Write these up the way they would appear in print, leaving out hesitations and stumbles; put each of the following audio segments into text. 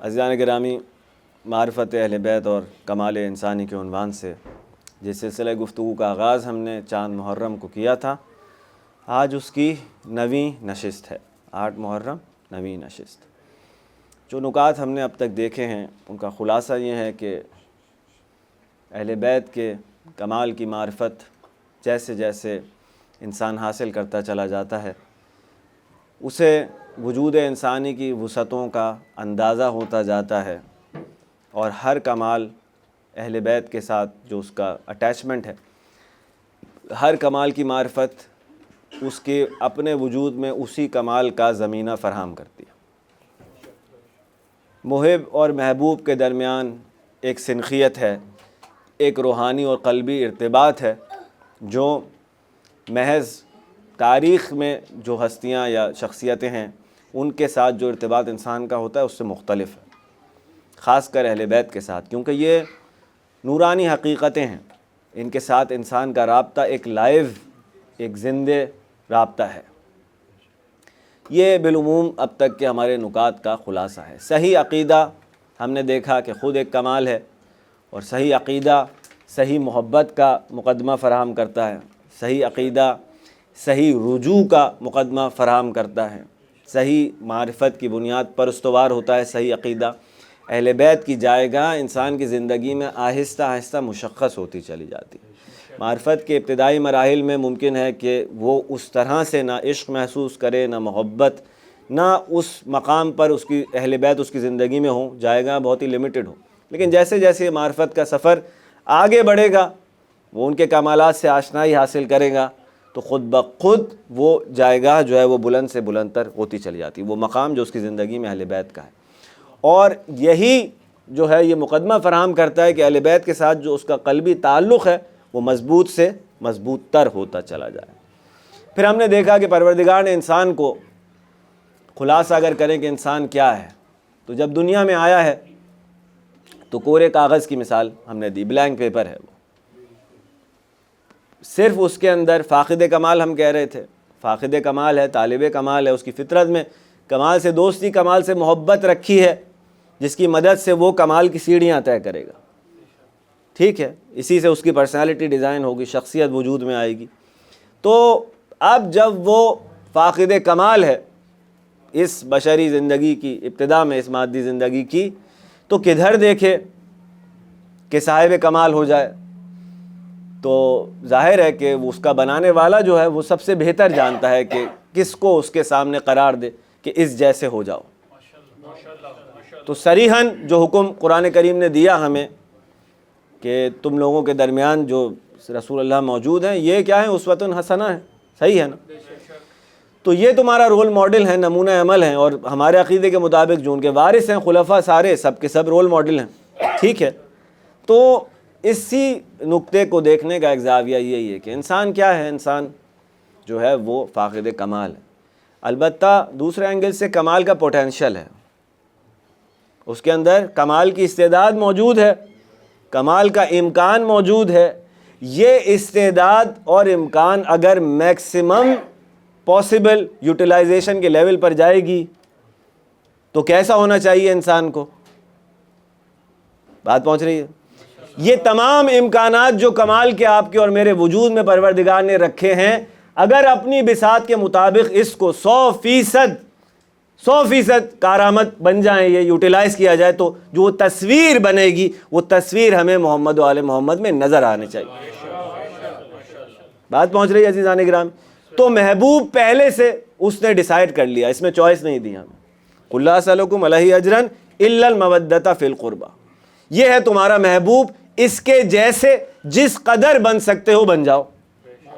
عزیزان گرامی، معرفت اہل بیت اور کمال انسانی کے عنوان سے جس سلسلہ گفتگو کا آغاز ہم نے چاند محرم کو کیا تھا، آج اس کی 9ویں نشست ہے۔ 8 محرم 9ویں نشست۔ جو نکات ہم نے اب تک دیکھے ہیں ان کا خلاصہ یہ ہے کہ اہل بیت کے کمال کی معرفت جیسے جیسے انسان حاصل کرتا چلا جاتا ہے، اسے وجود انسانی کی وسعتوں کا اندازہ ہوتا جاتا ہے، اور ہر کمال اہل بیت کے ساتھ جو اس کا اٹیچمنٹ ہے، ہر کمال کی معرفت اس کے اپنے وجود میں اسی کمال کا زمینہ فراہم کرتی ہے۔ محب اور محبوب کے درمیان ایک سنخیت ہے، ایک روحانی اور قلبی ارتباط ہے جو محض تاریخ میں جو ہستیاں یا شخصیتیں ہیں ان کے ساتھ جو ارتباط انسان کا ہوتا ہے اس سے مختلف ہے، خاص کر اہل بیت کے ساتھ، کیونکہ یہ نورانی حقیقتیں ہیں۔ ان کے ساتھ انسان کا رابطہ ایک لائیو، ایک زندہ رابطہ ہے۔ یہ بالعموم اب تک کے ہمارے نکات کا خلاصہ ہے۔ صحیح عقیدہ ہم نے دیکھا کہ خود ایک کمال ہے، اور صحیح عقیدہ صحیح محبت کا مقدمہ فراہم کرتا ہے، صحیح عقیدہ صحیح رجوع کا مقدمہ فراہم کرتا ہے، صحیح معرفت کی بنیاد پر استوار ہوتا ہے صحیح عقیدہ۔ اہل بیت کی جائیگاہ انسان کی زندگی میں آہستہ آہستہ مشخص ہوتی چلی جاتی ہے۔ معرفت کے ابتدائی مراحل میں ممکن ہے کہ وہ اس طرح سے نہ عشق محسوس کرے، نہ محبت، نہ اس مقام پر اس کی اہل بیت اس کی زندگی میں ہوں، جائیگاہ بہت ہی لیمیٹڈ ہو، لیکن جیسے جیسے معرفت کا سفر آگے بڑھے گا، وہ ان کے کمالات سے آشنائی حاصل کرے گا، تو خود بخود وہ جائیگاہ جو ہے وہ بلند سے بلند تر ہوتی چلی جاتی ہے، وہ مقام جو اس کی زندگی میں اہل بیت کا ہے۔ اور یہی جو ہے یہ مقدمہ فراہم کرتا ہے کہ اہل بیت کے ساتھ جو اس کا قلبی تعلق ہے وہ مضبوط سے مضبوط تر ہوتا چلا جائے۔ پھر ہم نے دیکھا کہ پروردگار نے انسان کو، خلاصہ اگر کریں کہ انسان کیا ہے، تو جب دنیا میں آیا ہے تو کورے کاغذ کی مثال ہم نے دی، بلینک پیپر ہے وہ، صرف اس کے اندر فاقد کمال ہم کہہ رہے تھے، فاقد کمال ہے، طالب کمال ہے، اس کی فطرت میں کمال سے دوستی، کمال سے محبت رکھی ہے، جس کی مدد سے وہ کمال کی سیڑھیاں طے کرے گا، ٹھیک ہے، اسی سے اس کی پرسنالٹی ڈیزائن ہوگی، شخصیت وجود میں آئے گی۔ تو اب جب وہ فاقد کمال ہے اس بشری زندگی کی ابتدا میں، اس مادی زندگی کی، تو کدھر دیکھے کہ صاحب کمال ہو جائے؟ تو ظاہر ہے کہ اس کا بنانے والا جو ہے وہ سب سے بہتر جانتا ہے کہ کس کو اس کے سامنے قرار دے کہ اس جیسے ہو جاؤ۔ تو صریحاً جو حکم قرآن کریم نے دیا ہمیں کہ تم لوگوں کے درمیان جو رسول اللہ موجود ہیں، یہ کیا ہے؟ اسوۃ حسنہ ہے، صحیح ہے نا؟ تو یہ تمہارا رول ماڈل ہے، نمونہ عمل ہیں، اور ہمارے عقیدے کے مطابق جو ان کے وارث ہیں خلفاء سارے سب کے سب رول ماڈل ہیں، ٹھیک ہے۔ تو اسی نقطے کو دیکھنے کا ایک زاویہ یہی ہے کہ انسان کیا ہے؟ انسان جو ہے وہ فاقد کمال ہے، البتہ دوسرے اینگل سے کمال کا پوٹینشل ہے، اس کے اندر کمال کی استعداد موجود ہے، کمال کا امکان موجود ہے۔ یہ استعداد اور امکان اگر میکسیمم پاسبل یوٹیلائزیشن کے لیول پر جائے گی تو کیسا ہونا چاہیے انسان کو؟ بات پہنچ رہی ہے؟ یہ تمام امکانات جو کمال کے آپ کے اور میرے وجود میں پروردگار نے رکھے ہیں، اگر اپنی بساط کے مطابق اس کو 100% کارآمد بن جائیں، یہ یوٹیلائز کیا جائے، تو جو تصویر بنے گی وہ تصویر ہمیں محمد و آل محمد میں نظر آنے چاہیے۔ بات پہنچ رہی ہے عزیزان گرامی؟ تو محبوب پہلے سے اس نے ڈیسائیڈ کر لیا، اس میں چوائس نہیں دی ہمیں۔ قُلْ لَا أَسْأَلُكُمْ عَلَيْهِ أَجْرًا إِلَّا الْمَوَدَّةَ فِي الْقُرْبَى، یہ ہے تمہارا محبوب، اس کے جیسے جس قدر بن سکتے ہو بن جاؤ۔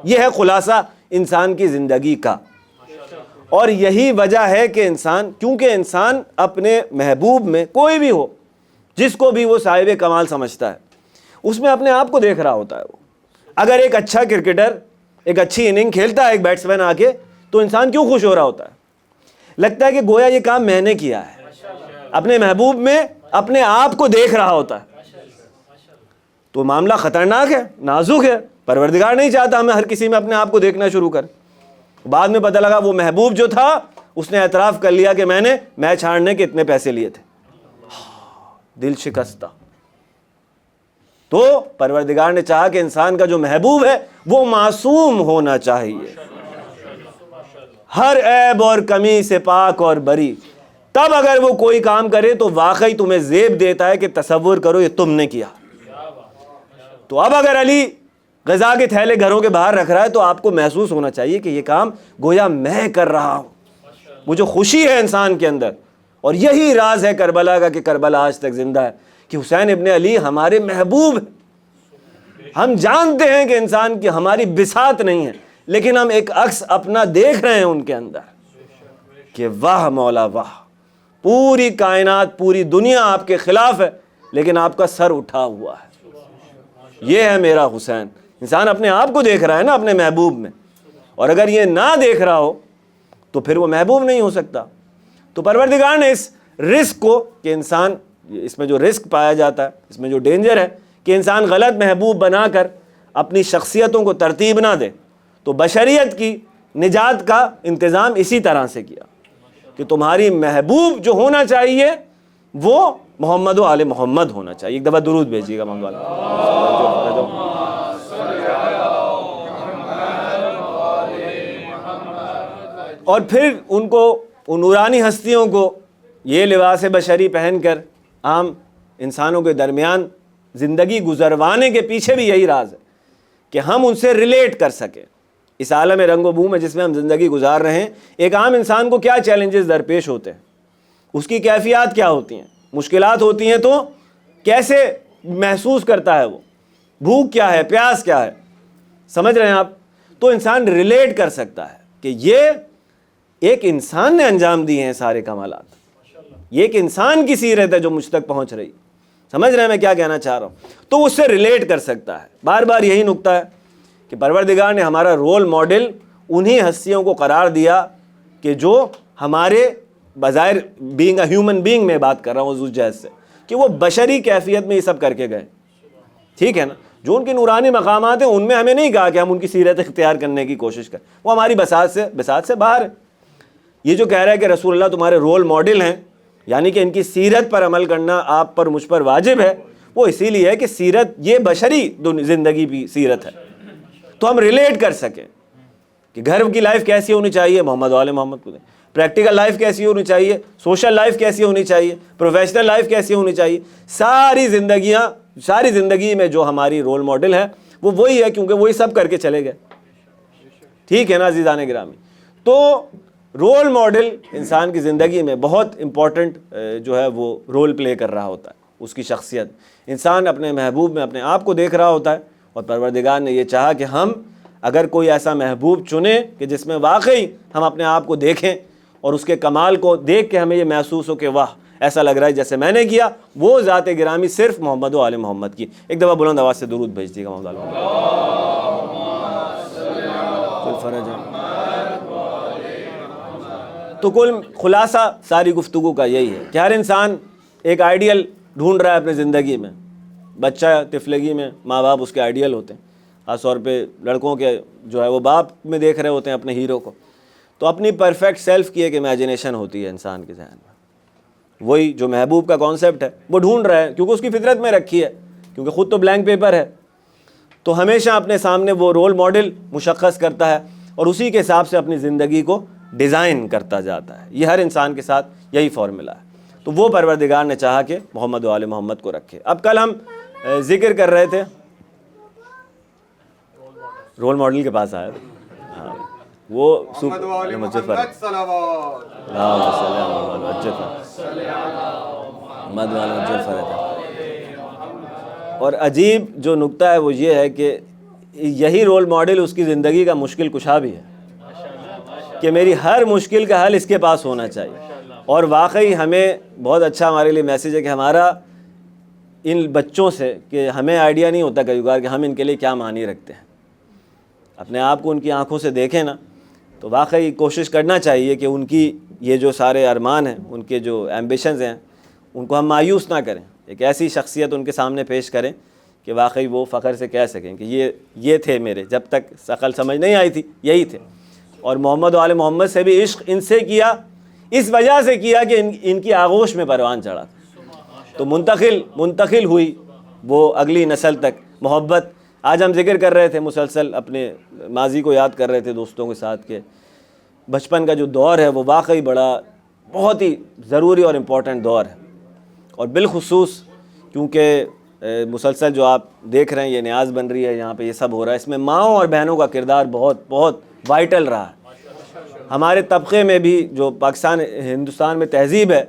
یہ ہے خلاصہ انسان کی زندگی کا، اور یہی وجہ ہے کہ انسان، کیونکہ انسان اپنے محبوب میں، کوئی بھی ہو جس کو بھی وہ صاحب کمال سمجھتا ہے، اس میں اپنے آپ کو دیکھ رہا ہوتا ہے۔ وہ اگر ایک اچھا کرکٹر ایک اچھی اننگ کھیلتا ہے، ایک بیٹسمین آ کے، تو انسان کیوں خوش ہو رہا ہوتا ہے؟ لگتا ہے کہ گویا یہ کام میں نے کیا ہے، اپنے محبوب میں اپنے آپ کو دیکھ رہا ہوتا ہے۔ تو معاملہ خطرناک ہے، نازک ہے، پروردگار نہیں چاہتا ہمیں ہر کسی میں اپنے آپ کو دیکھنا شروع کر۔ بعد میں پتہ لگا وہ محبوب جو تھا اس نے اعتراف کر لیا کہ میں نے میچ ہارنے کے اتنے پیسے لیے تھے۔ دل شکستہ. تو پروردگار نے چاہا کہ انسان کا جو محبوب ہے وہ معصوم ہونا چاہیے، ہر عیب اور کمی سے پاک اور بری. تب اگر وہ کوئی کام کرے تو واقعی تمہیں زیب دیتا ہے کہ تصور کرو یہ تم نے کیا. تو اب اگر علی غذا کے تھیلے گھروں کے باہر رکھ رہا ہے تو آپ کو محسوس ہونا چاہیے کہ یہ کام گویا میں کر رہا ہوں. وہ جو خوشی ہے انسان کے اندر، اور یہی راز ہے کربلا کا کہ کربلا آج تک زندہ ہے، کہ حسین ابن علی ہمارے محبوب ہیں. ہم جانتے ہیں کہ انسان کی ہماری بساط نہیں ہے، لیکن ہم ایک عکس اپنا دیکھ رہے ہیں ان کے اندر کہ واہ مولا واہ، پوری کائنات پوری دنیا آپ کے خلاف ہے لیکن آپ کا سر اٹھا ہوا ہے. یہ ہے میرا حسین. انسان اپنے آپ کو دیکھ رہا ہے نا اپنے محبوب میں، اور اگر یہ نہ دیکھ رہا ہو تو پھر وہ محبوب نہیں ہو سکتا. تو پروردگار نے اس رزق کو، کہ انسان، اس میں جو رزق پایا جاتا ہے، اس میں جو ڈینجر ہے کہ انسان غلط محبوب بنا کر اپنی شخصیتوں کو ترتیب نہ دے، تو بشریت کی نجات کا انتظام اسی طرح سے کیا کہ تمہاری محبوب جو ہونا چاہیے وہ محمد و آل محمد ہونا چاہیے. ایک دفعہ درود بھیجیے گا محمد والا. اور پھر ان کو، ان نورانی ہستیوں کو یہ لباس بشری پہن کر عام انسانوں کے درمیان زندگی گزروانے کے پیچھے بھی یہی راز ہے کہ ہم ان سے ریلیٹ کر سکیں. اس عالم رنگ و بو میں جس میں ہم زندگی گزار رہے ہیں، ایک عام انسان کو کیا چیلنجز درپیش ہوتے ہیں، اس کی کیفیات کیا ہوتی ہیں، مشکلات ہوتی ہیں تو کیسے محسوس کرتا ہے، وہ بھوک کیا ہے، پیاس کیا ہے، سمجھ رہے ہیں آپ؟ تو انسان ریلیٹ کر سکتا ہے کہ یہ ایک انسان نے انجام دیے ہیں سارے کمالات، یہ ایک انسان کی سیرت ہے جو مجھ تک پہنچ رہی. سمجھ رہے ہیں میں کیا کہنا چاہ رہا ہوں؟ تو اس سے ریلیٹ کر سکتا ہے. بار بار یہی نکتہ ہے کہ پروردگار نے ہمارا رول ماڈل انہی ہستیوں کو قرار دیا کہ جو ہمارے بظاہر بینگ اے ہیومن بینگ میں بات کر رہا ہوں اس جہت سے کہ وہ بشری کیفیت میں یہ سب کر کے گئے. ٹھیک ہے نا؟ جو ان کی نورانی مقامات ہیں ان میں ہمیں نہیں کہا کہ ہم ان کی سیرت اختیار کرنے کی کوشش کریں، وہ ہماری بساط سے باہر ہے. یہ جو کہہ رہا ہے کہ رسول اللہ تمہارے رول ماڈل ہیں، یعنی کہ ان کی سیرت پر عمل کرنا آپ پر مجھ پر واجب ہے، وہ اسی لیے ہے کہ سیرت یہ بشری زندگی کی سیرت ہے تو ہم ریلیٹ کر سکیں کہ گھر کی لائف کیسی ہونی چاہیے، محمد والے محمد کو دیں. پریکٹیکل لائف کیسی ہونی چاہیے، سوشل لائف کیسی ہونی چاہیے، پروفیشنل لائف کیسی ہونی چاہیے. ساری زندگی میں جو ہماری رول ماڈل ہے وہ وہی ہے، کیونکہ وہی سب کر کے چلے گئے. ٹھیک ہے نا عزیزان گرامی؟ تو رول ماڈل انسان کی زندگی میں بہت امپورٹنٹ جو ہے وہ رول پلے کر رہا ہوتا ہے. اس کی شخصیت، انسان اپنے محبوب میں اپنے آپ کو دیکھ رہا ہوتا ہے، اور پروردگار نے یہ چاہا کہ ہم اگر کوئی ایسا محبوب چنیں کہ جس میں واقعی ہم اپنے آپ کو دیکھیں اور اس کے کمال کو دیکھ کے ہمیں یہ محسوس ہو کہ واہ ایسا لگ رہا ہے جیسے میں نے کیا، وہ ذات گرامی صرف محمد و آل محمد کی. ایک دفعہ بلند آواز سے درود بھیج دیجیے گا محمد علیہ وسلم. تو کل خلاصہ ساری گفتگو کا یہی ہے کہ ہر انسان ایک آئیڈیل ڈھونڈ رہا ہے اپنی زندگی میں. بچہ طفلگی میں ماں باپ اس کے آئیڈیل ہوتے ہیں، خاص طور پہ لڑکوں کے جو ہے وہ باپ میں دیکھ رہے ہوتے ہیں اپنے ہیرو کو. تو اپنی پرفیکٹ سیلف کی ایک امیجنیشن ہوتی ہے انسان کے ذہن میں، وہی جو محبوب کا کانسیپٹ ہے وہ ڈھونڈ رہا ہے کیونکہ اس کی فطرت میں رکھی ہے، کیونکہ خود تو بلینک پیپر ہے. تو ہمیشہ اپنے سامنے وہ رول ماڈل مشخص کرتا ہے اور اسی کے حساب سے اپنی زندگی کو ڈیزائن کرتا جاتا ہے. یہ ہر انسان کے ساتھ یہی فارمولا ہے. تو وہ پروردگار نے چاہا کہ محمد و آل محمد کو رکھے. اب کل ہم ذکر کر رہے تھے، رول ماڈل کے پاس آیا ہاں وہ مسجد پر اور عجیب جو نکتہ ہے وہ یہ ہے کہ یہی رول ماڈل اس کی زندگی کا مشکل کشا بھی ہے کہ میری ہر مشکل کا حل اس کے پاس ہونا چاہیے. اور واقعی ہمیں بہت اچھا ہمارے لیے میسیج ہے کہ ہمارا ان بچوں سے کہ ہمیں آئیڈیا نہیں ہوتا کئی بار کہ ہم ان کے لیے کیا معنی رکھتے ہیں. اپنے آپ کو ان کی آنکھوں سے دیکھیں نا تو واقعی کوشش کرنا چاہیے کہ ان کی یہ جو سارے ارمان ہیں، ان کے جو ایمبیشنز ہیں، ان کو ہم مایوس نہ کریں. ایک ایسی شخصیت ان کے سامنے پیش کریں کہ واقعی وہ فخر سے کہہ سکیں کہ یہ تھے میرے، جب تک عقل سمجھ نہیں آئی تھی یہی تھے. اور محمد و آل محمد سے بھی عشق ان سے کیا، اس وجہ سے کیا کہ ان کی آغوش میں پروان چڑھا تھا. تو منتقل ہوئی وہ اگلی نسل تک محبت. آج ہم ذکر کر رہے تھے مسلسل اپنے ماضی کو یاد کر رہے تھے دوستوں کے ساتھ کہ بچپن کا جو دور ہے وہ واقعی بہت ہی ضروری اور امپورٹنٹ دور ہے. اور بالخصوص کیونکہ مسلسل جو آپ دیکھ رہے ہیں یہ نیاز بن رہی ہے, یہاں پہ یہ سب ہو رہا ہے, اس میں ماؤں اور بہنوں کا کردار بہت وائٹل رہا ہے. ہمارے طبقے میں بھی جو ہندوستان میں تہذیب ہے,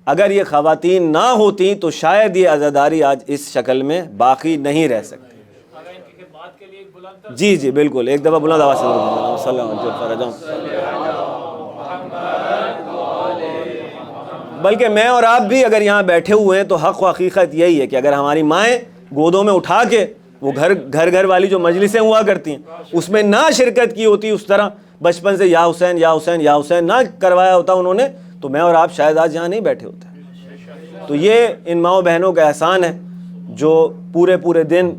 اگر یہ خواتین نہ ہوتیں تو شاید یہ عزاداری آج اس شکل میں باقی نہیں رہ سکتی. جی بالکل, ایک دفعہ بلند آواز سے صلی اللہ علیہ وسلم. بلکہ میں اور آپ بھی اگر یہاں بیٹھے ہوئے ہیں تو حق و حقیقت یہی ہے کہ اگر ہماری مائیں گودوں میں اٹھا کے وہ گھر والی جو مجلسیں ہوا کرتی ہیں اس میں نہ شرکت کی ہوتی, اس طرح بچپن سے یا حسین یا حسین یا حسین نہ کروایا ہوتا انہوں نے, تو میں اور آپ شاید آج یہاں نہیں بیٹھے ہوتے. تو یہ ان ماؤں بہنوں کا احسان ہے جو پورے دن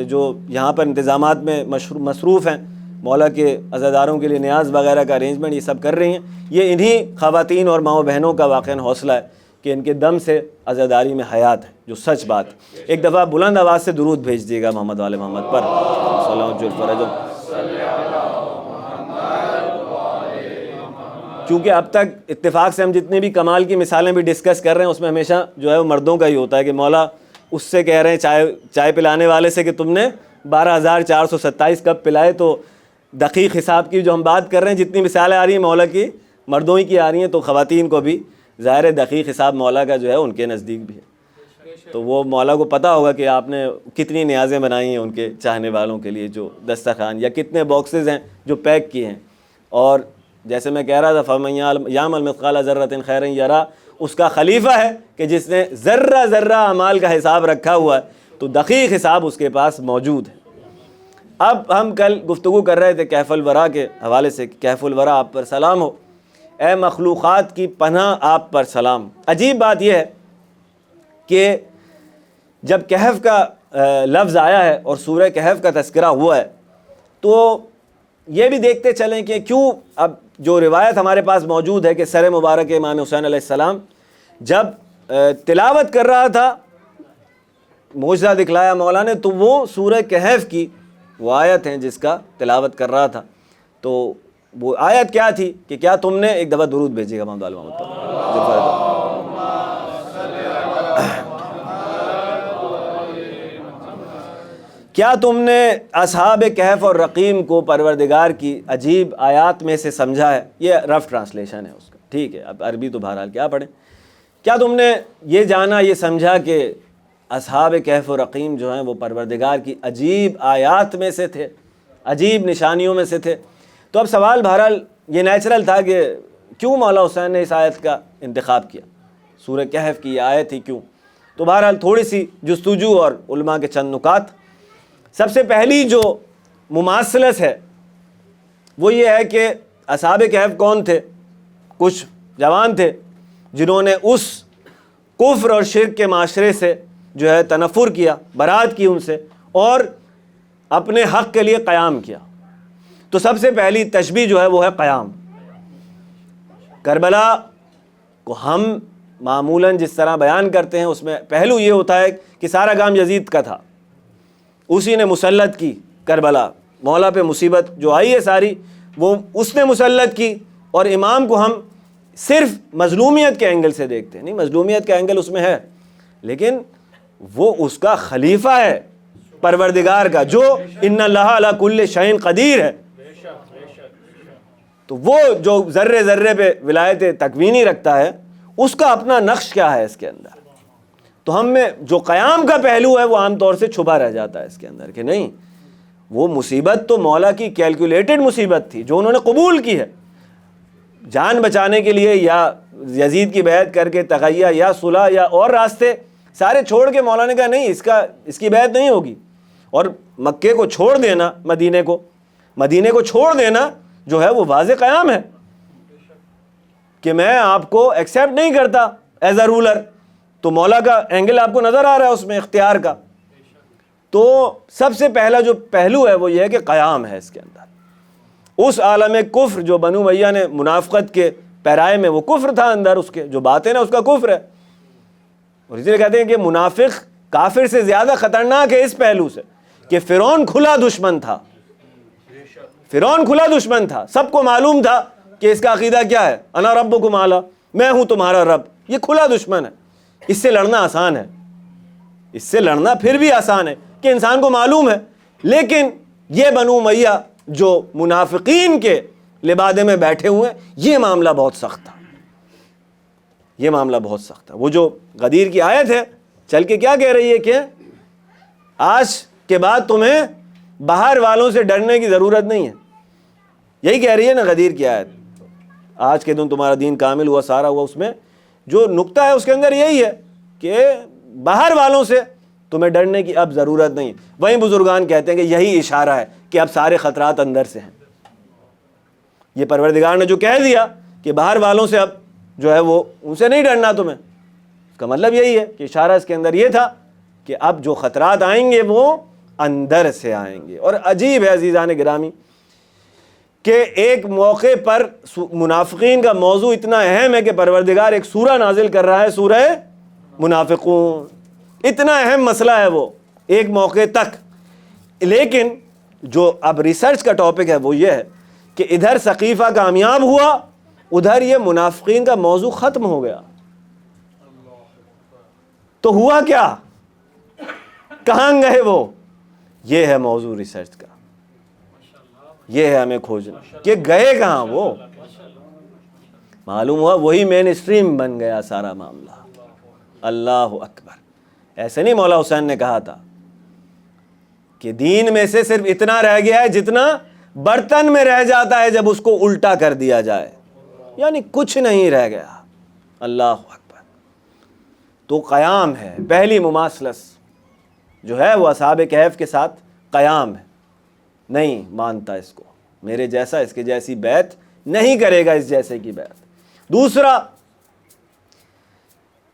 جو یہاں پر انتظامات میں مصروف ہیں, مولا کے عزاداروں کے لیے نیاز وغیرہ کا ارینجمنٹ یہ سب کر رہی ہیں. یہ انہی خواتین اور ماؤں بہنوں کا واقعاً حوصلہ ہے کہ ان کے دم سے عزاداری میں حیات ہے, جو سچ بات ہے. ایک دفعہ بلند آواز سے درود بھیج دیے گا محمد وال محمد پر صلی اللہ علیہ وسلم. کیونکہ اب تک اتفاق سے ہم جتنی بھی کمال کی مثالیں بھی ڈسکس کر رہے ہیں اس میں ہمیشہ جو ہے وہ مردوں کا ہی ہوتا ہے کہ مولا اس سے کہہ رہے ہیں چائے پلانے والے سے کہ تم نے 12,427 کپ پلائے. تو دقیق حساب کی جو ہم بات کر رہے ہیں جتنی مثالیں آ رہی ہیں مولا کی مردوں ہی کی آ رہی ہیں, تو خواتین کو بھی ظاہر دقیق حساب مولا کا جو ہے ان کے نزدیک بھی ہے. تو وہ مولا کو پتہ ہوگا کہ آپ نے کتنی نیازیں بنائی ہیں ان کے چاہنے والوں کے لیے, جو دسترخوان یا کتنے باکسز ہیں جو پیک کیے ہیں. اور جیسے میں کہہ رہا تھا فَمَن يَعْمَلْ مِثْقَالَ ذَرَّةٍ خَيْرًا يَرَهُ, اس کا خلیفہ ہے کہ جس نے ذرہ اعمال کا حساب رکھا ہوا ہے, تو دقیق حساب اس کے پاس موجود ہے. اب ہم کل گفتگو کر رہے تھے کہف الورا کے حوالے سے. کہف الورا آپ پر سلام ہو, اے مخلوقات کی پناہ آپ پر سلام. عجیب بات یہ ہے کہ جب کہف کا لفظ آیا ہے اور سورہ کہف کا تذکرہ ہوا ہے تو یہ بھی دیکھتے چلیں کہ کیوں. اب جو روایت ہمارے پاس موجود ہے کہ سر مبارک امام حسین علیہ السلام جب تلاوت کر رہا تھا, معجزہ دکھلایا مولا نے, تو وہ سورہ کہف کی وہ آیت ہیں جس کا تلاوت کر رہا تھا. تو وہ آیت کیا تھی کہ کیا تم نے, ایک دفعہ درود بھیجیے گا محمد علی محمد پر, کیا تم نے اصحاب کہف اور رقیم کو پروردگار کی عجیب آیات میں سے سمجھا ہے. یہ رف ٹرانسلیشن ہے اس کا, ٹھیک ہے, اب عربی تو بہرحال کیا پڑھیں. کیا تم نے یہ جانا, یہ سمجھا کہ اصحاب کہف و رقیم جو ہیں وہ پروردگار کی عجیب آیات میں سے تھے, عجیب نشانیوں میں سے تھے. تو اب سوال بہرحال یہ نیچرل تھا کہ کیوں مولا حسین نے اس آیت کا انتخاب کیا, سورہ کہف کی یہ آیت ہی کیوں. تو بہرحال تھوڑی سی جستجو اور علماء کے چند نکات. سب سے پہلی جو مماثلت ہے وہ یہ ہے کہ اصحاب کہف کون تھے؟ کچھ جوان تھے جنہوں نے اس کفر اور شرک کے معاشرے سے جو ہے تنفر کیا, برات کی ان سے, اور اپنے حق کے لیے قیام کیا. تو سب سے پہلی تشبیہ جو ہے وہ ہے قیام. کربلا کو ہم معمولاً جس طرح بیان کرتے ہیں اس میں پہلو یہ ہوتا ہے کہ سارا کام یزید کا تھا, اسی نے مسلط کی کربلا, مولا پہ مصیبت جو آئی ہے ساری وہ اس نے مسلط کی. اور امام کو ہم صرف مظلومیت کے اینگل سے دیکھتے ہیں, نہیں مظلومیت کا اینگل اس میں ہے لیکن وہ اس کا خلیفہ ہے پروردگار کا, جو ان اللہ علی کل شیء قدیر ہے. تو وہ جو ذرے پہ ولایت تکوینی رکھتا ہے اس کا اپنا نقش کیا ہے اس کے اندر. تو ہم میں جو قیام کا پہلو ہے وہ عام طور سے چھپا رہ جاتا ہے اس کے اندر کہ نہیں, وہ مصیبت تو مولا کی کیلکولیٹڈ مصیبت تھی جو انہوں نے قبول کی ہے. جان بچانے کے لیے یا یزید کی بیعت کر کے تقیہ یا صلح یا اور راستے سارے چھوڑ کے مولا نے کہا نہیں اس کی بیعت نہیں ہوگی. اور مکے کو چھوڑ دینا, مدینے کو چھوڑ دینا جو ہے وہ واضح قیام ہے کہ میں آپ کو ایکسیپٹ نہیں کرتا ایز اے رولر. تو مولا کا اینگل آپ کو نظر آ رہا ہے اس میں اختیار کا. تو سب سے پہلا جو پہلو ہے وہ یہ ہے کہ قیام ہے اس کے اندر. اس عالم کفر جو بنو امیہ نے منافقت کے پیرائے میں وہ کفر تھا اندر, اس کے جو باتیں نا اس کا کفر ہے, اور اس لیے کہتے ہیں کہ منافق کافر سے زیادہ خطرناک ہے اس پہلو سے کہ فرعون کھلا دشمن تھا. فرعون کھلا دشمن تھا, سب کو معلوم تھا کہ اس کا عقیدہ کیا ہے, انا ربکم اعلی, میں ہوں تمہارا رب. یہ کھلا دشمن ہے, اس سے لڑنا آسان ہے, اس سے لڑنا پھر بھی آسان ہے کہ انسان کو معلوم ہے. لیکن یہ بنو امیہ جو منافقین کے لبادے میں بیٹھے ہوئے ہیں, یہ معاملہ بہت سخت تھا, یہ معاملہ بہت سخت تھا. وہ جو غدیر کی آیت ہے چل کے کیا کہہ رہی ہے کہ آج کے بعد تمہیں باہر والوں سے ڈرنے کی ضرورت نہیں ہے. یہی کہہ رہی ہے نا غدیر کی آیت, آج کے دن تمہارا دین کامل ہوا, سارا ہوا. اس میں جو نقطہ ہے اس کے اندر یہی ہے کہ باہر والوں سے تمہیں ڈرنے کی اب ضرورت نہیں. وہیں بزرگان کہتے ہیں کہ یہی اشارہ ہے کہ اب سارے خطرات اندر سے ہیں. یہ پروردگار نے جو کہہ دیا کہ باہر والوں سے اب جو ہے وہ ان سے نہیں ڈرنا تمہیں, اس کا مطلب یہی ہے کہ اشارہ اس کے اندر یہ تھا کہ اب جو خطرات آئیں گے وہ اندر سے آئیں گے. اور عجیب ہے عزیزان گرامی کہ ایک موقع پر منافقین کا موضوع اتنا اہم ہے کہ پروردگار ایک سورہ نازل کر رہا ہے, سورہ منافقون. اتنا اہم مسئلہ ہے وہ ایک موقع تک. لیکن جو اب ریسرچ کا ٹاپک ہے وہ یہ ہے کہ ادھر ثقیفہ کامیاب ہوا, ادھر یہ منافقین کا موضوع ختم ہو گیا. تو ہوا کیا, کہاں گئے وہ؟ یہ ہے موضوع ریسرچ کا, یہ ہے ہمیں کھوجنا کہ گئے کہاں وہ. معلوم ہوا وہی مین اسٹریم بن گیا سارا معاملہ. اللہ اکبر. ایسے نہیں مولا حسین نے کہا تھا کہ دین میں سے صرف اتنا رہ گیا ہے جتنا برتن میں رہ جاتا ہے جب اس کو الٹا کر دیا جائے, یعنی کچھ نہیں رہ گیا. اللہ اکبر. تو قیام ہے, پہلی مماثلت جو ہے وہ اصحاب کہف کے ساتھ قیام ہے. نہیں مانتا اس کو, میرے جیسا اس کے جیسی بیعت نہیں کرے گا اس جیسے کی بیعت. دوسرا,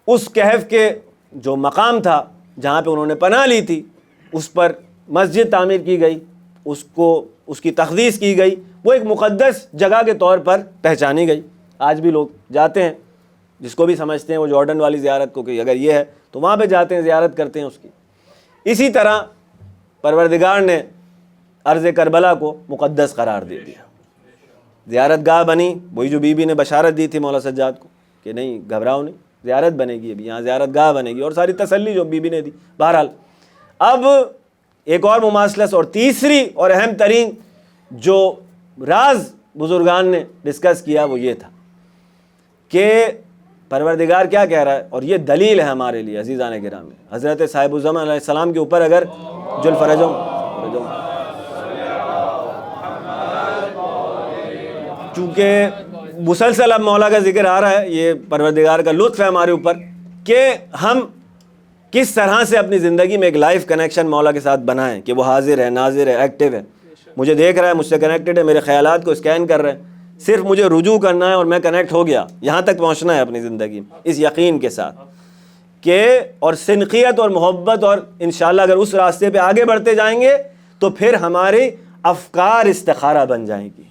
اس کہف کے جو مقام تھا جہاں پہ انہوں نے پناہ لی تھی, اس پر مسجد تعمیر کی گئی, اس کی تقدیس کی گئی, وہ ایک مقدس جگہ کے طور پر پہچانی گئی. آج بھی لوگ جاتے ہیں, جس کو بھی سمجھتے ہیں وہ جارڈن والی زیارت کو کہ اگر یہ ہے تو وہاں پہ جاتے ہیں, زیارت کرتے ہیں اس کی. اسی طرح پروردگار نے ارض کربلا کو مقدس قرار دے دیا, زیارت گاہ بنی. وہی جو بی بی نے بشارت دی تھی مولا سجاد کو کہ نہیں گھبراؤ نہیں, زیارت بنے گی, ابھی یہاں زیارت گاہ بنے گی, اور ساری تسلی جو بی بی نے دی. بہرحال اب ایک اور مماثلت اور تیسری اور اہم ترین جو راز بزرگان نے ڈسکس کیا وہ یہ تھا کہ پروردگار کیا کہہ رہا ہے, اور یہ دلیل ہے ہمارے لیے عزیزان گرامی. حضرت صاحب الزمان علیہ السلام کے اوپر اگر چونکہ مسلسل اب مولا کا ذکر آ رہا ہے, یہ پروردگار کا لطف ہے ہمارے اوپر کہ ہم کس طرح سے اپنی زندگی میں ایک لائف کنیکشن مولا کے ساتھ بنائیں کہ وہ حاضر ہے, ناظر ہے, ایکٹیو ہے, مجھے دیکھ رہا ہے, مجھ سے کنیکٹڈ ہے, میرے خیالات کو اسکین کر رہے ہیں. صرف مجھے رجوع کرنا ہے اور میں کنیکٹ ہو گیا. یہاں تک پہنچنا ہے اپنی زندگی میں اس یقین کے ساتھ کہ, اور سنقیت اور محبت, اور انشاءاللہ اگر اس راستے پہ آگے بڑھتے جائیں گے تو پھر ہماری افکار استخارہ بن جائیں گی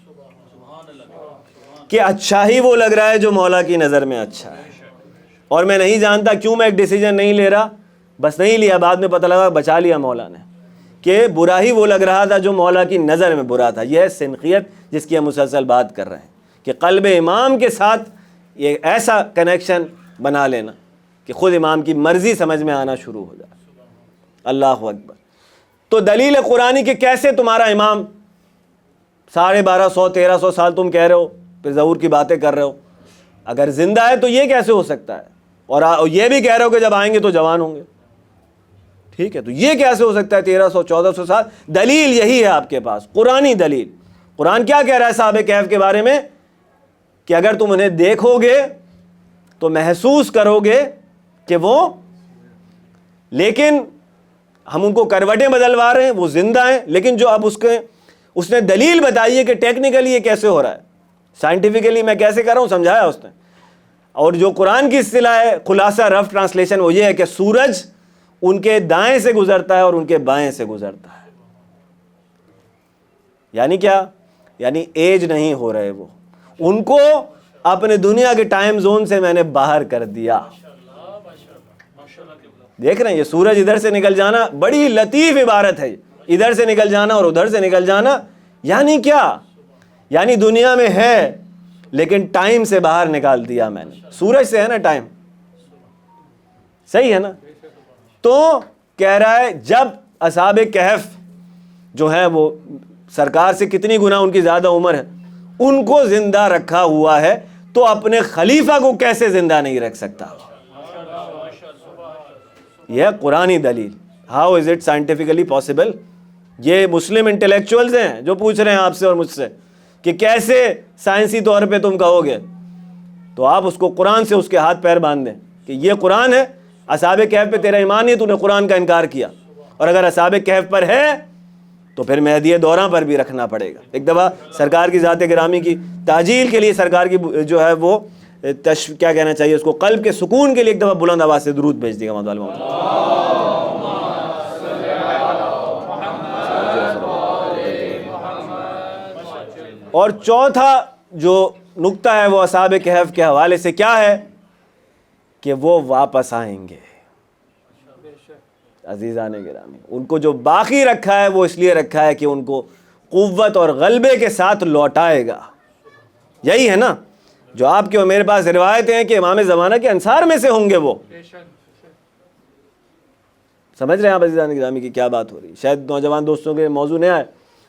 کہ اچھا ہی وہ لگ رہا ہے جو مولا کی نظر میں اچھا ہے, اور میں نہیں جانتا کیوں میں ایک ڈیسیجن نہیں لے رہا, بس نہیں لیا, بعد میں پتہ لگا بچا لیا مولا نے, کہ برا ہی وہ لگ رہا تھا جو مولا کی نظر میں برا تھا. یہ ہے سنقیت جس کی ہم مسلسل بات کر رہے ہیں کہ قلب امام کے ساتھ یہ ایسا کنیکشن بنا لینا کہ خود امام کی مرضی سمجھ میں آنا شروع ہو جائے. اللہ اکبر. تو دلیل قرآنی کہ کیسے تمہارا امام 1250 1300 سال تم کہہ رہے ہو, پھر ظہور کی باتیں کر رہے ہو, اگر زندہ ہے تو یہ کیسے ہو سکتا ہے, اور یہ بھی کہہ رہے ہو کہ جب آئیں گے تو جوان ہوں گے. ٹھیک ہے, تو یہ کیسے ہو سکتا ہے 1300 1400 سال؟ دلیل یہی ہے آپ کے پاس, قرآنی دلیل. قرآن کیا کہہ رہا ہے صحابہ کہف کے بارے میں کہ اگر تم انہیں دیکھو گے تو محسوس کرو گے کہ وہ, لیکن ہم ان کو کروٹیں بدلوا رہے ہیں, وہ زندہ ہیں, لیکن جو اب اس نے دلیل بتائی ہے کہ ٹیکنیکلی یہ کیسے ہو رہا ہے, سائنٹیفکلی میں کیسے کر رہا ہوں, سمجھایا اس نے. اور جو قرآن کی اصطلاح ہے خلاصہ رف ٹرانسلیشن وہ یہ ہے کہ سورج ان کے دائیں سے گزرتا ہے اور ان کے بائیں سے گزرتا ہے. یعنی کیا؟ یعنی ایج نہیں ہو رہے وہ, ان کو اپنے دنیا کے ٹائم زون سے میں نے باہر کر دیا. دیکھ رہے ہیں یہ سورج ادھر سے نکل جانا بڑی لطیف عبارت ہے، ادھر سے نکل جانا اور ادھر سے نکل جانا، یعنی کیا؟ یعنی دنیا میں ہے لیکن ٹائم سے باہر نکال دیا میں نے، سورج سے ہے نا ٹائم، صحیح ہے نا؟ تو کہہ رہا ہے جب اصحاب کہف جو ہیں وہ سرکار سے کتنی گنا ان کی زیادہ عمر ہے، ان کو زندہ رکھا ہوا ہے تو اپنے خلیفہ کو کیسے زندہ نہیں رکھ سکتا؟ یہ قرآنی دلیل. How is it scientifically possible? یہ مسلم انٹلیکچوئلز ہیں جو پوچھ رہے ہیں آپ سے اور مجھ سے کہ کیسے سائنسی طور پہ تم کہو گے، تو آپ اس کو قرآن سے اس کے ہاتھ پیر باندھ دیں کہ یہ قرآن ہے، اصحاب کہف پہ تیرا ایمان نہیں، تو نے قرآن کا انکار کیا، اور اگر اصحاب کہف پر ہے تو پھر مہدی دوراں پر بھی رکھنا پڑے گا. ایک دفعہ سرکار کی ذات گرامی کی تعجیل کے لیے سرکار کی جو ہے وہ کیا کہنا چاہیے اس کو، قلب کے سکون کے لیے ایک دفعہ بلند آواز سے درود بھیج دیے گا. اور چوتھا جو نقطہ ہے وہ اصحاب کہف کے حوالے سے کیا ہے کہ وہ واپس آئیں گے. عزیزان گرامی، ان کو جو باقی رکھا ہے وہ اس لیے رکھا ہے کہ ان کو قوت اور غلبے کے ساتھ لوٹائے گا. یہی ہے نا جو آپ کے اور میرے پاس روایتیں ہیں کہ امام زمانہ کے انصار میں سے ہوں گے وہ. سمجھ رہے ہیں آپ عزیزان گرامی کی کیا بات ہو رہی ہے؟ شاید نوجوان دوستوں کے موضوع نیا ہے،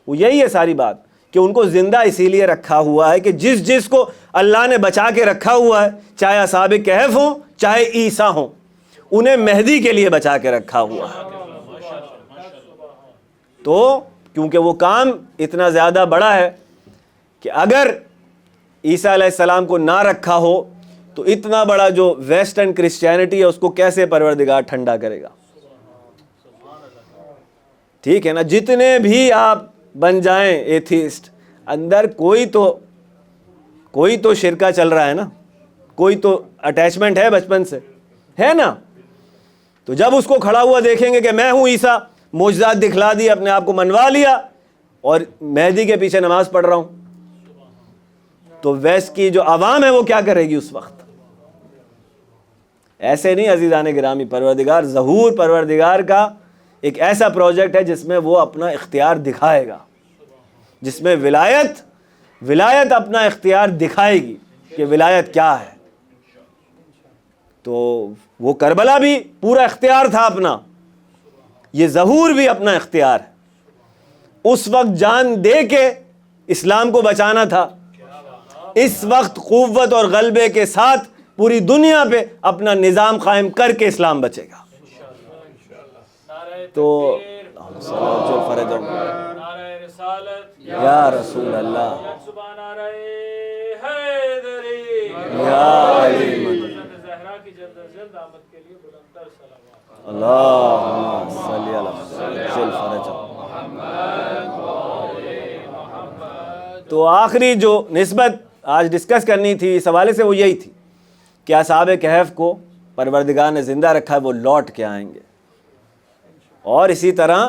وہ یہی ہے ساری بات کہ ان کو زندہ اسی لیے رکھا ہوا ہے کہ جس کو اللہ نے بچا کے رکھا ہوا ہے، چاہے اصحاب کہف ہوں چاہے عیسیٰ ہوں، انہیں مہدی کے لیے بچا کے رکھا ہوا ہے. تو کیونکہ وہ کام اتنا زیادہ بڑا ہے کہ اگر عیسیٰ علیہ السلام کو نہ رکھا ہو تو اتنا بڑا جو ویسٹرن کرسچینٹی ہے اس کو کیسے پروردگار ٹھنڈا کرے گا؟ ٹھیک ہے نا، جتنے بھی آپ بن جائیں ایتھیسٹ، اندر کوئی تو شرکا چل رہا ہے نا، کوئی تو اٹیچمنٹ ہے بچپن سے، ہے نا؟ تو جب اس کو کھڑا ہوا دیکھیں گے کہ میں ہوں عیسیٰ، معجزات دکھلا دی، اپنے آپ کو منوا لیا اور مہدی کے پیچھے نماز پڑھ رہا ہوں، تو ویسٹ کی جو عوام ہے وہ کیا کرے گی اس وقت؟ ایسے نہیں عزیزان گرامی، پروردگار ظہور پروردگار کا ایک ایسا پروجیکٹ ہے جس میں وہ اپنا اختیار دکھائے گا، جس میں ولایت اپنا اختیار دکھائے گی کہ ولایت کیا ہے. تو وہ کربلا بھی پورا اختیار تھا اپنا، یہ ظہور بھی اپنا اختیار ہے. اس وقت جان دے کے اسلام کو بچانا تھا، اس وقت قوت اور غلبے کے ساتھ پوری دنیا پہ اپنا نظام قائم کر کے اسلام بچے گا. تو یا رسول اللہ، اللہم صلی اللہ. تو آخری جو نسبت آج ڈسکس کرنی تھی اس حوالے سے وہ یہی تھی کہ اصحاب کہف کو پروردگار نے زندہ رکھا ہے، وہ لوٹ کے آئیں گے. اور اسی طرح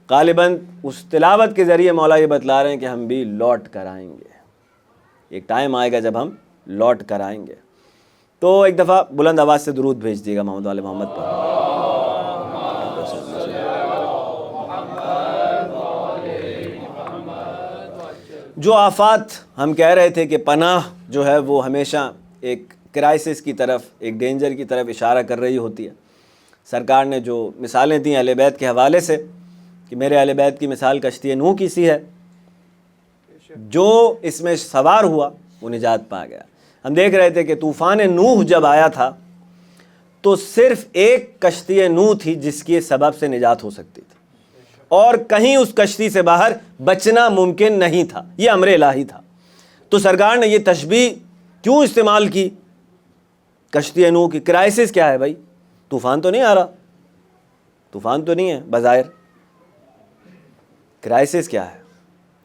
غالباً اس تلاوت کے ذریعے مولا یہ بتلا رہے ہیں کہ ہم بھی لوٹ کر آئیں گے. ایک ٹائم آئے گا جب ہم لوٹ کر آئیں گے. تو ایک دفعہ بلند آواز سے درود بھیج دیے گا محمد والے محمد پر. جو آفات ہم کہہ رہے تھے کہ پناہ جو ہے وہ ہمیشہ ایک کرائسس کی طرف، ایک ڈینجر کی طرف اشارہ کر رہی ہوتی ہے. سرکار نے جو مثالیں دیں اہل بیت کے حوالے سے کہ میرے اہل بیت کی مثال کشتی نوح کی سی ہے، جو اس میں سوار ہوا وہ نجات پا گیا. ہم دیکھ رہے تھے کہ طوفان نوح جب آیا تھا تو صرف ایک کشتی نوح تھی جس کے سبب سے نجات ہو سکتی تھی، اور کہیں اس کشتی سے باہر بچنا ممکن نہیں تھا، یہ امر الہی تھا. تو سرکار نے یہ تشبیہ کیوں استعمال کی کشتی نوح کی؟ کرائسس کیا ہے بھائی؟ طوفان تو نہیں آ رہا، طوفان تو نہیں ہے بظاہر، کرائسس کیا ہے؟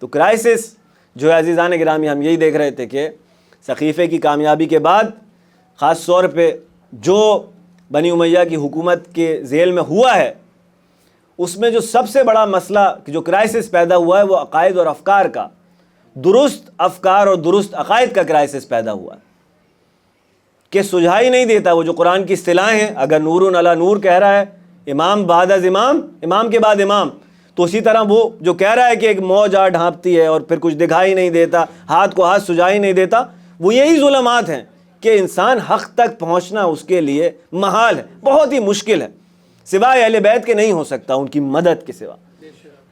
تو کرائسس جو ہے عزیزان گرامی ہم یہی دیکھ رہے تھے کہ سقیفے کی کامیابی کے بعد خاص طور پہ جو بنی امیہ کی حکومت کے ذیل میں ہوا ہے، اس میں جو سب سے بڑا مسئلہ جو کرائسس پیدا ہوا ہے وہ عقائد اور افکار کا، درست افکار اور درست عقائد کا کرائسس پیدا ہوا ہے کہ سجھائی نہیں دیتا. وہ جو قرآن کی اصطلاح ہیں، اگر نور علی نور کہہ رہا ہے امام بعد از امام، امام کے بعد امام. تو اسی طرح وہ جو کہہ رہا ہے کہ ایک موج آ ڈھانپتی ہے اور پھر کچھ دکھائی نہیں دیتا، ہاتھ کو ہاتھ سجائی نہیں دیتا، وہ یہی ظلمات ہیں کہ انسان حق تک پہنچنا اس کے لیے محال ہے، بہت ہی مشکل ہے. سوائے اہل بیت کے نہیں ہو سکتا، ان کی مدد کے سوا.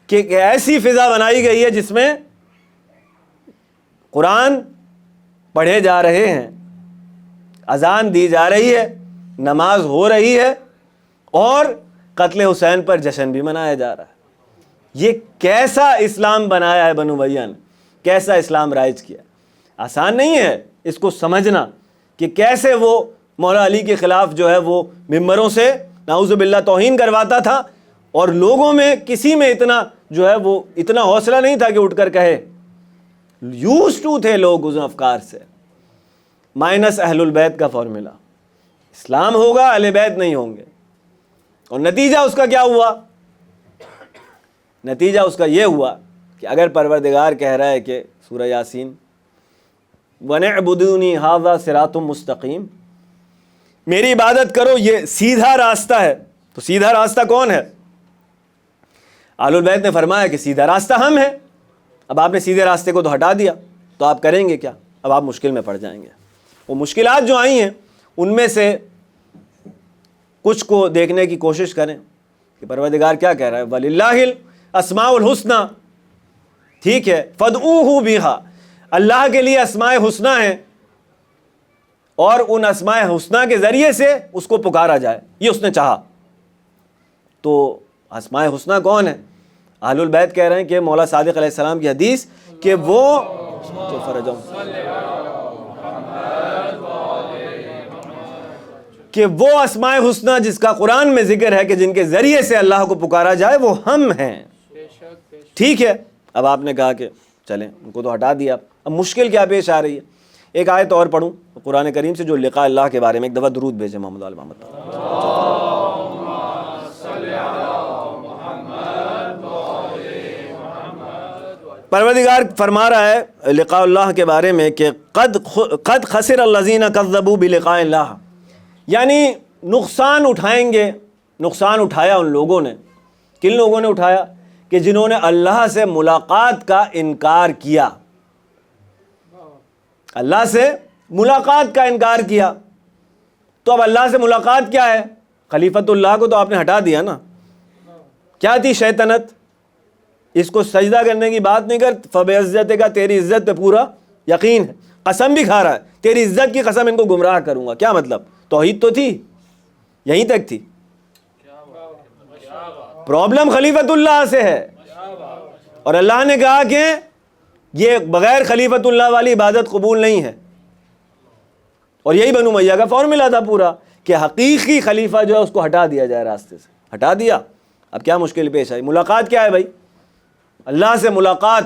کہ ایسی فضا بنائی گئی ہے جس میں قرآن پڑھے جا رہے ہیں، اذان دی جا رہی ہے، نماز ہو رہی ہے، اور قتل حسین پر جشن بھی منایا جا رہا ہے. یہ کیسا اسلام بنایا ہے بنو امیہ نے، کیسا اسلام رائج کیا. آسان نہیں ہے اس کو سمجھنا کہ کیسے وہ مولا علی کے خلاف جو ہے وہ ممبروں سے نعوذ باللہ توہین کرواتا تھا، اور لوگوں میں کسی میں اتنا جو ہے وہ اتنا حوصلہ نہیں تھا کہ اٹھ کر کہے. یوز ٹو تھے لوگ اس افکار سے. مائنس اہل البیت کا فارمولا، اسلام ہوگا اہل بیت نہیں ہوں گے. اور نتیجہ اس کا کیا ہوا؟ نتیجہ اس کا یہ ہوا کہ اگر پروردگار کہہ رہا ہے کہ سورہ یاسین وَنِعْبُدُونِي هَذَا صِرَاطٌ مُسْتَقِيم، میری عبادت کرو یہ سیدھا راستہ ہے. تو سیدھا راستہ کون ہے؟ اہل البیت نے فرمایا کہ سیدھا راستہ ہم ہیں. اب آپ نے سیدھے راستے کو تو ہٹا دیا، تو آپ کریں گے کیا؟ اب آپ مشکل میں پڑ جائیں گے. وہ مشکلات جو آئی ہیں ان میں سے کچھ کو دیکھنے کی کوشش کریں کہ پروردگار کیا کہہ رہا ہے. وَلِلَّهِ الْأَسْمَاءُ الْحُسْنَى، ٹھیک ہے، فَادْعُوهُ بِهَا، اللہ کے لیے اسماء حسنہ ہیں، اور ان اسماء حسنہ کے ذریعے سے اس کو پکارا جائے، یہ اس نے چاہا. تو اسماء حسنہ کون ہے؟ اہل البیت کہہ رہے ہیں کہ مولا صادق علیہ السلام کی حدیث کہ وہ اسماء حسنہ جس کا قرآن میں ذکر ہے کہ جن کے ذریعے سے اللہ کو پکارا جائے وہ ہم ہیں. ٹھیک ہے، اب آپ نے کہا کہ چلیں ان کو تو ہٹا دیا. اب مشکل کیا پیش آ رہی ہے؟ ایک آیت اور پڑھوں قرآن کریم سے جو لقاء اللہ کے بارے میں. ایک دفعہ درود بھیجیں محمد آل محمد. پروردگار فرما رہا ہے لقاء اللہ کے بارے میں کہ قد خسر الذین کذبوا بلقاء اللہ، یعنی نقصان اٹھائیں گے. نقصان اٹھایا ان لوگوں نے. کن لوگوں نے اٹھایا؟ کہ جنہوں نے اللہ سے ملاقات کا انکار کیا. اللہ سے ملاقات کا انکار کیا. تو اب اللہ سے ملاقات کیا ہے؟ خلیفۃ اللہ کو تو آپ نے ہٹا دیا نا. کیا تھی شیطنت؟ اس کو سجدہ کرنے کی بات نہیں کر، فَبِعِزَّتِكَ کا تیری عزت پہ پورا یقین ہے. قسم بھی کھا رہا ہے تیری عزت کی قسم ان کو گمراہ کروں گا. کیا مطلب؟ توحید تو تھی، یہیں تک تھی. پرابلم خلیفۃ اللہ سے ہے، اور اللہ نے کہا کہ یہ بغیر خلیفۃ اللہ والی عبادت قبول نہیں ہے. اور یہی بنو امیہ کا فارمولا تھا پورا کہ حقیقی خلیفہ جو ہے اس کو ہٹا دیا جائے راستے سے. ہٹا دیا. اب کیا مشکل پیش آئی؟ ملاقات کیا ہے بھائی؟ اللہ سے ملاقات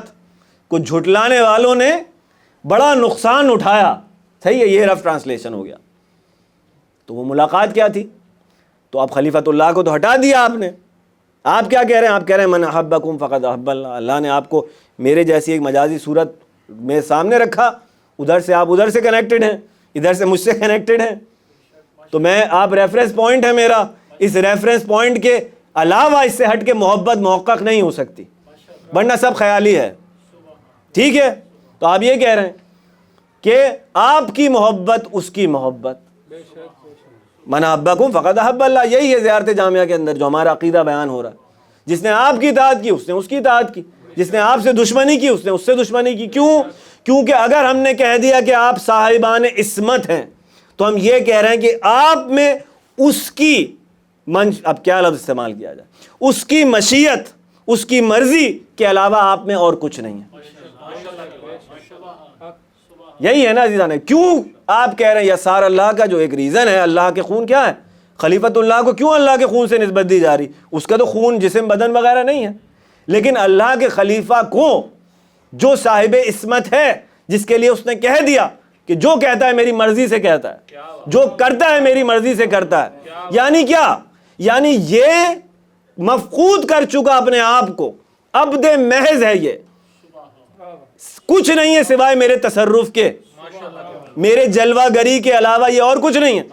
کو جھٹلانے والوں نے بڑا نقصان اٹھایا. صحیح ہے، یہ رف ٹرانسلیشن ہو گیا. تو وہ ملاقات کیا تھی؟ تو اب خلیفۃ اللہ کو تو ہٹا دیا آپ نے. آپ کیا کہہ رہے ہیں؟ آپ کہہ رہے ہیں من احبکم فقد احب اللہ. اللہ نے آپ کو میرے جیسی ایک مجازی صورت میں سامنے رکھا. ادھر سے آپ ادھر سے کنیکٹڈ ہیں، ادھر سے مجھ سے کنیکٹڈ ہیں. تو میں آپ ریفرنس پوائنٹ ہے میرا. اس ریفرنس پوائنٹ کے علاوہ اس سے ہٹ کے محبت محقق نہیں ہو سکتی، ورنہ سب خیالی ہے. ٹھیک ہے، تو آپ یہ کہہ رہے ہیں کہ آپ کی محبت اس کی محبت. من احبکم فقد احب اللہ، یہی ہے زیارت جامعہ کے اندر جو ہمارا عقیدہ بیان ہو رہا ہے. جس نے آپ کی اطاعت کی اس نے اس کی اطاعت کی، جس نے آپ سے دشمنی کی اس نے اس سے دشمنی کی. کیوں؟ کیونکہ اگر ہم نے کہہ دیا کہ آپ صاحبان عصمت ہیں تو ہم یہ کہہ رہے ہیں کہ آپ میں اس کی اب کیا لفظ استعمال کیا جائے، اس کی مشیت، اس کی مرضی کے علاوہ آپ میں اور کچھ نہیں ہے. یہی ہے نا عزیزان. کیوں آپ کہہ رہے ہیں یسار اللہ کا جو ایک ریزن ہے، اللہ کے خون کیا ہے؟ خلیفۃ اللہ کو کیوں اللہ کے خون سے نسبت دی جا رہی؟ اس کا تو خون جسم بدن وغیرہ نہیں ہے، لیکن اللہ کے خلیفہ کو جو صاحب عصمت ہے، جس کے لیے اس نے کہہ دیا کہ جو کہتا ہے میری مرضی سے کہتا ہے، جو کرتا ہے میری مرضی سے کرتا ہے. یعنی کیا؟ یعنی یہ مفقود کر چکا اپنے آپ کو، عبد محض ہے. یہ کچھ نہیں ہے سوائے میرے تصرف کے، میرے جلوہ گری کے علاوہ یہ اور کچھ نہیں ہے.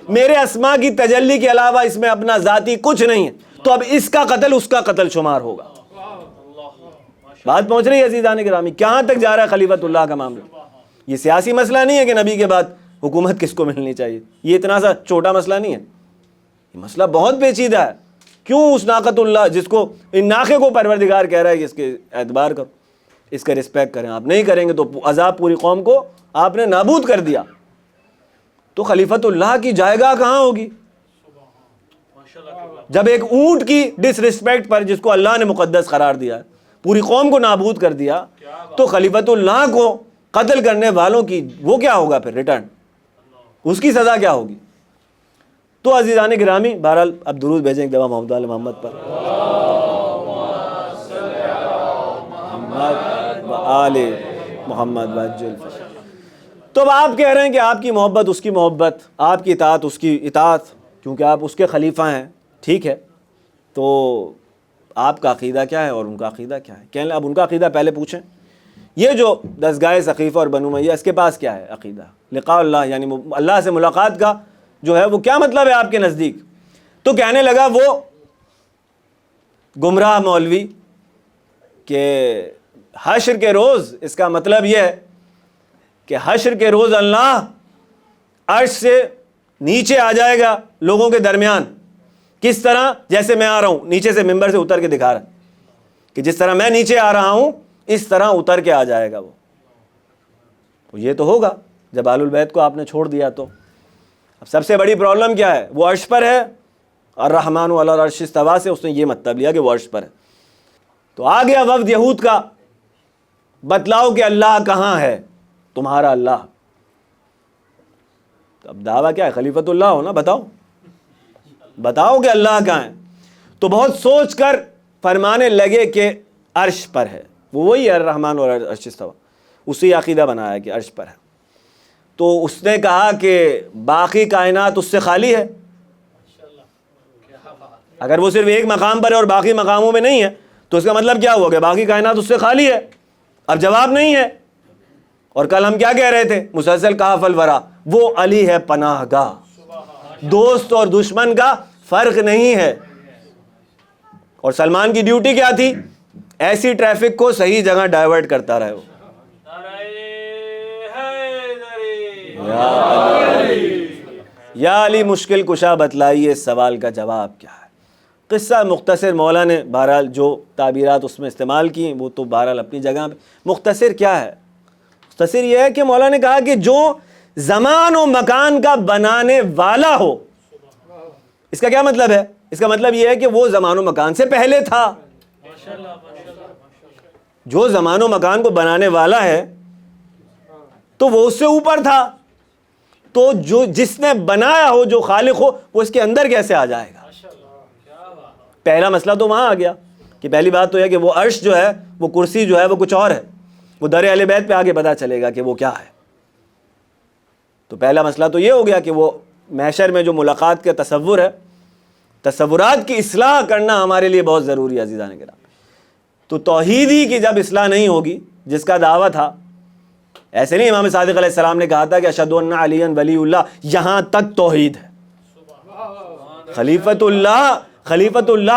میرے اسما کی تجلی کے علاوہ اس میں اپنا ذاتی کچھ نہیں ہے، تو اب اس کا قتل اس کا قتل شمار ہوگا۔ بات پہنچ رہی ہے عزیزان گرامی؟ کہاں تک جا رہا ہے خلیفۃ اللہ کا معاملہ؟ یہ سیاسی مسئلہ نہیں ہے کہ نبی کے بعد حکومت کس کو ملنی چاہیے، یہ اتنا سا چھوٹا مسئلہ نہیں ہے، یہ مسئلہ بہت پیچیدہ ہے۔ کیوں اس ناقۃ اللہ جس کو ان ناقے کو پروردگار کہہ رہا ہے کہ اس کے اعتبار کرو، اس کا رسپیکٹ کریں، آپ نہیں کریں گے تو عذاب پوری قوم کو آپ نے نابود کر دیا، تو خلیفۃ اللہ کی جائے گاہ کہاں ہوگی؟ جب ایک اونٹ کی ڈس رسپیکٹ پر، جس کو اللہ نے مقدس قرار دیا، پوری قوم کو نابود کر دیا، تو خلیفۃ اللہ کو قتل کرنے والوں کی وہ کیا ہوگا پھر ریٹرن، اس کی سزا کیا ہوگی؟ تو عزیزان گرامی بہرحال اب درود بھیجیں ایک دفعہ محمد علی محمد پر، محمد و آل محمد وجل۔ تو اب آپ کہہ رہے ہیں کہ آپ کی محبت اس کی محبت، آپ کی اطاعت اس کی اطاعت، کیونکہ آپ اس کے خلیفہ ہیں، ٹھیک ہے، تو آپ کا عقیدہ کیا ہے اور ان کا عقیدہ کیا ہے؟ کہنے اب ان کا عقیدہ پہلے پوچھیں۔ یہ جو دستگاہ سقیفہ اور بنو امیہ، اس کے پاس کیا ہے عقیدہ؟ لقاء اللہ، یعنی اللہ سے ملاقات کا جو ہے وہ کیا مطلب ہے آپ کے نزدیک؟ تو کہنے لگا وہ گمراہ مولوی کہ حشر کے روز، اس کا مطلب یہ ہے کہ حشر کے روز اللہ عرش سے نیچے آ جائے گا لوگوں کے درمیان، کس طرح؟ جیسے میں آ رہا ہوں نیچے سے، ممبر سے اتر کے دکھا رہا کہ جس طرح میں نیچے آ رہا ہوں اس طرح اتر کے آ جائے گا وہ۔ تو یہ تو ہوگا جب آل البیت کو آپ نے چھوڑ دیا تو۔ اب سب سے بڑی پرابلم کیا ہے؟ وہ عرش پر ہے، الرحمن علی العرش استویٰ سے اس نے یہ مطلب لیا کہ وہ عرش پر ہے۔ تو آ گیا وفد یہود کا، بتلاؤ کہ اللہ کہاں ہے تمہارا اللہ؟ تو اب دعویٰ کیا ہے؟ خلیفۃ اللہ ہو نا، بتاؤ کہ اللہ کہاں ہے۔ تو بہت سوچ کر فرمانے لگے کہ عرش پر ہے، وہ وہی ہے الرحمن اور عرش استویٰ، اسی عقیدہ بنایا کہ عرش پر ہے۔ تو اس نے کہا کہ باقی کائنات اس سے خالی ہے۔ اگر وہ صرف ایک مقام پر ہے اور باقی مقاموں میں نہیں ہے تو اس کا مطلب کیا ہوا کہ باقی کائنات اس سے خالی ہے؟ اب جواب نہیں ہے۔ اور کل ہم کیا کہہ رہے تھے؟ مسلسل کہف الورا، وہ علی ہے پناہ گاہ، دوست اور دشمن کا فرق نہیں ہے۔ اور سلمان کی ڈیوٹی کیا تھی؟ ایسی ٹریفک کو صحیح جگہ ڈائیورٹ کرتا رہے ہو۔ یا علی مشکل کشا بتلائیے سوال کا جواب کیا ہے؟ قصہ مختصر، مولا نے بہرحال جو تعبیرات اس میں استعمال کی وہ تو بہرحال اپنی جگہ پہ۔ مختصر کیا ہے؟ مختصر یہ ہے کہ مولا نے کہا کہ جو زمان و مکان کا بنانے والا ہو، اس کا کیا مطلب ہے؟ اس کا مطلب یہ ہے کہ وہ زمان و مکان سے پہلے تھا۔ جو زمان و مکان کو بنانے والا ہے تو وہ اس سے اوپر تھا، تو جو جس نے بنایا ہو، جو خالق ہو، وہ اس کے اندر کیسے آ جائے گا؟ پہلا مسئلہ تو وہاں آ گیا کہ پہلی بات تو یہ کہ وہ عرش جو ہے، وہ کرسی جو ہے وہ کچھ اور ہے، وہ در اہل بیت پہ آگے پتہ چلے گا کہ وہ کیا ہے۔ تو پہلا مسئلہ تو یہ ہو گیا کہ وہ محشر میں جو ملاقات کا تصور ہے، تصورات کی اصلاح کرنا ہمارے لیے بہت ضروری ہے عزیزان کرام۔ تو توحیدی کی جب اصلاح نہیں ہوگی، جس کا دعویٰ تھا، ایسے نہیں امام صادق علیہ السلام نے کہا تھا کہ اشہد ان علی ولی اللہ، یہاں تک توحید ہے۔ خلیفۃ اللہ